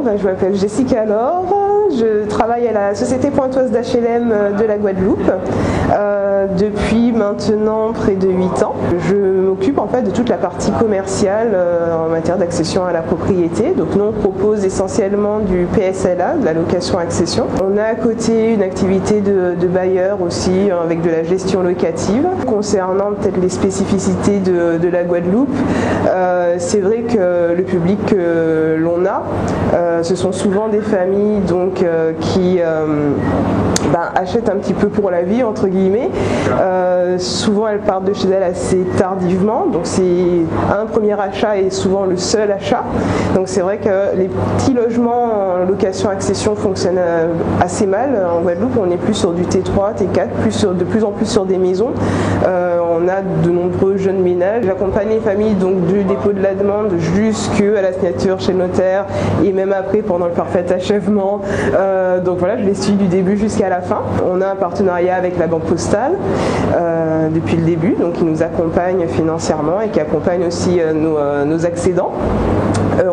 Je m'appelle Jessica Laure, je travaille à la Société Pointoise d'HLM de la Guadeloupe depuis maintenant près de 8 ans. Je m'occupe en fait de toute la partie commerciale en matière d'accession à la propriété. Donc nous on propose essentiellement du PSLA, de la location-accession. On a à côté une activité de bailleur aussi avec de la gestion locative. Concernant peut-être les spécificités de la Guadeloupe, c'est vrai que le public que l'on a, ce sont souvent des familles donc, qui achètent un petit peu pour la vie entre guillemets. Souvent elles partent de chez elles assez tardivement, donc c'est un premier achat et souvent le seul achat. Donc c'est vrai que les petits logements en location-accession fonctionnent assez mal. En Guadeloupe on est plus sur du T3, T4, de plus en plus sur des maisons. On a de nombreux jeunes ménages. J'accompagne les familles donc du dépôt de la demande jusqu'à la signature chez le notaire et même après pendant le parfait achèvement. Donc voilà, je les suis du début jusqu'à la fin. On a un partenariat avec la Banque Postale depuis le début, donc qui nous accompagne financièrement et qui accompagne aussi nos accédants.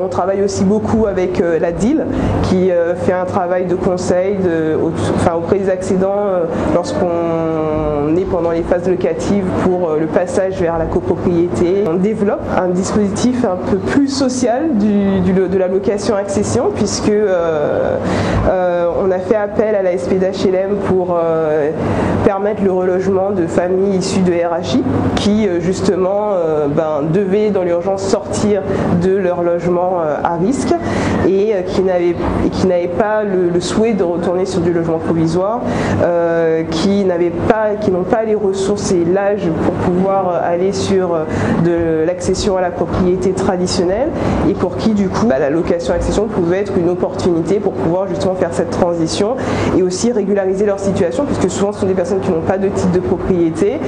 On travaille aussi beaucoup avec la DIL qui fait un travail de conseil auprès des accédants lorsqu'on est pendant les phases locatives pour le passage vers la copropriété. On développe un dispositif un peu plus social de la location-accession puisque on a fait appel à la SP d'HLM pour permettre le relogement de familles issues de RHI qui justement devaient dans l'urgence sortir de leur logement à risque et qui n'avaient pas le souhait de retourner sur du logement provisoire, qui n'ont pas les ressources et l'âge pour pouvoir aller sur de l'accession à la propriété traditionnelle et pour qui du coup la location-accession pouvait être une opportunité pour pouvoir justement faire cette transition et aussi régulariser leur situation puisque souvent ce sont des personnes qui n'ont pas de titre de propriété.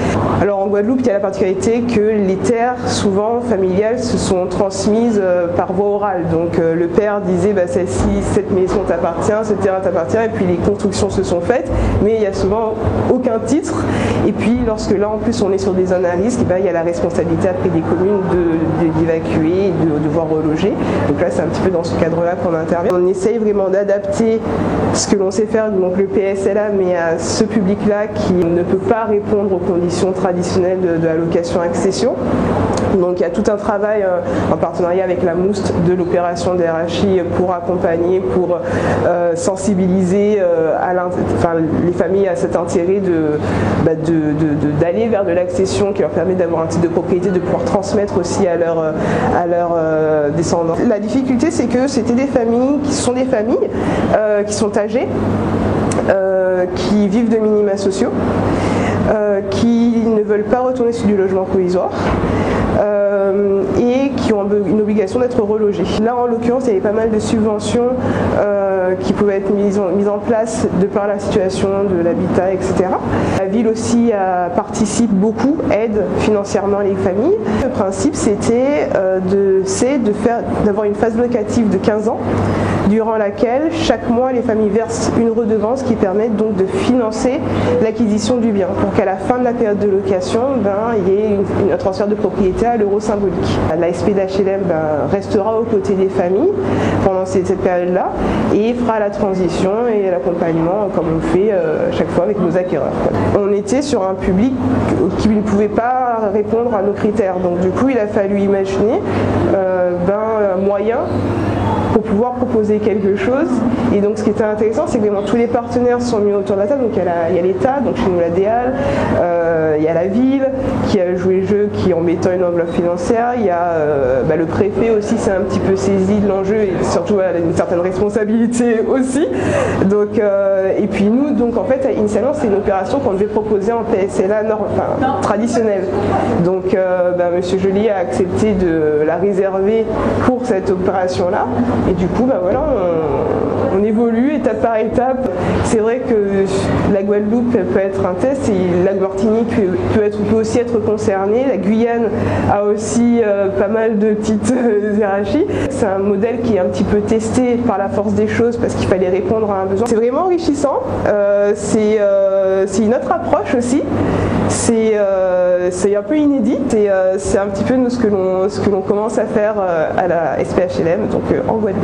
Alors en Guadeloupe il y a la particularité que les terres souvent familiales se sont transmises par voie orale. Donc le père disait celle-ci, cette maison t'appartient, ce terrain t'appartient et puis les constructions se sont faites mais il n'y a souvent aucun titre et puis lorsque là en plus on est sur des zones à risque, il y a la responsabilité après des communes d'évacuer et de devoir reloger. Donc là c'est un petit peu dans ce cadre-là qu'on intervient. On essaye vraiment d'adapter ce que l'on sait faire, donc le PSLA, mais à ce public-là qui ne peut pas répondre aux conditions traditionnelles de la location-accession. Donc il y a tout un travail en partenariat avec la MOUST de l'opération DRHI pour accompagner, pour sensibiliser les familles à cet intérêt d'aller vers de l'accession qui leur permet d'avoir un titre de propriété, de pouvoir transmettre aussi à leurs descendants. La difficulté c'est que c'était des familles qui sont âgées, qui vivent de minima sociaux, qui ne veulent pas retourner sur du logement provisoire et qui ont une obligation d'être relogés. Là en l'occurrence il y avait pas mal de subventions qui pouvaient être mises en place de par la situation de l'habitat, etc. La ville aussi participe aide financièrement les familles. Le principe c'était d'avoir une phase locative de 15 ans durant laquelle chaque mois les familles versent une redevance qui permet donc de financer l'acquisition du bien pour qu'à la fin de la période de location il y ait un transfert de propriété à l'euro symbolique. La SP d'HLM restera aux côtés des familles pendant cette période-là et fera la transition et l'accompagnement comme on le fait chaque fois avec nos acquéreurs. On était sur un public qui ne pouvait pas répondre à nos critères, donc du coup il a fallu imaginer un moyen pour pouvoir proposer quelque chose. Et donc ce qui était intéressant, c'est que vraiment tous les partenaires sont mis autour de la table. Donc il y a l'État, donc chez nous la DEAL, il y a la ville qui a joué le jeu, qui en mettant une enveloppe financière, il y a le préfet aussi s'est un petit peu saisi de l'enjeu et surtout une certaine responsabilité aussi. Donc, et puis nous, donc en fait initialement c'est une opération qu'on devait proposer en PSLA traditionnelle. Donc Monsieur Joly a accepté de la réserver pour cette opération-là. Et du coup, on évolue étape par étape. C'est vrai que la Guadeloupe peut être un test et la Martinique peut aussi être concernée. La Guyane a aussi pas mal de petites hiérarchies. C'est un modèle qui est un petit peu testé par la force des choses parce qu'il fallait répondre à un besoin. C'est vraiment enrichissant. C'est une autre approche aussi. C'est un peu inédit. C'est un petit peu nous, ce que l'on commence à faire à la SPHLM, donc en Guadeloupe.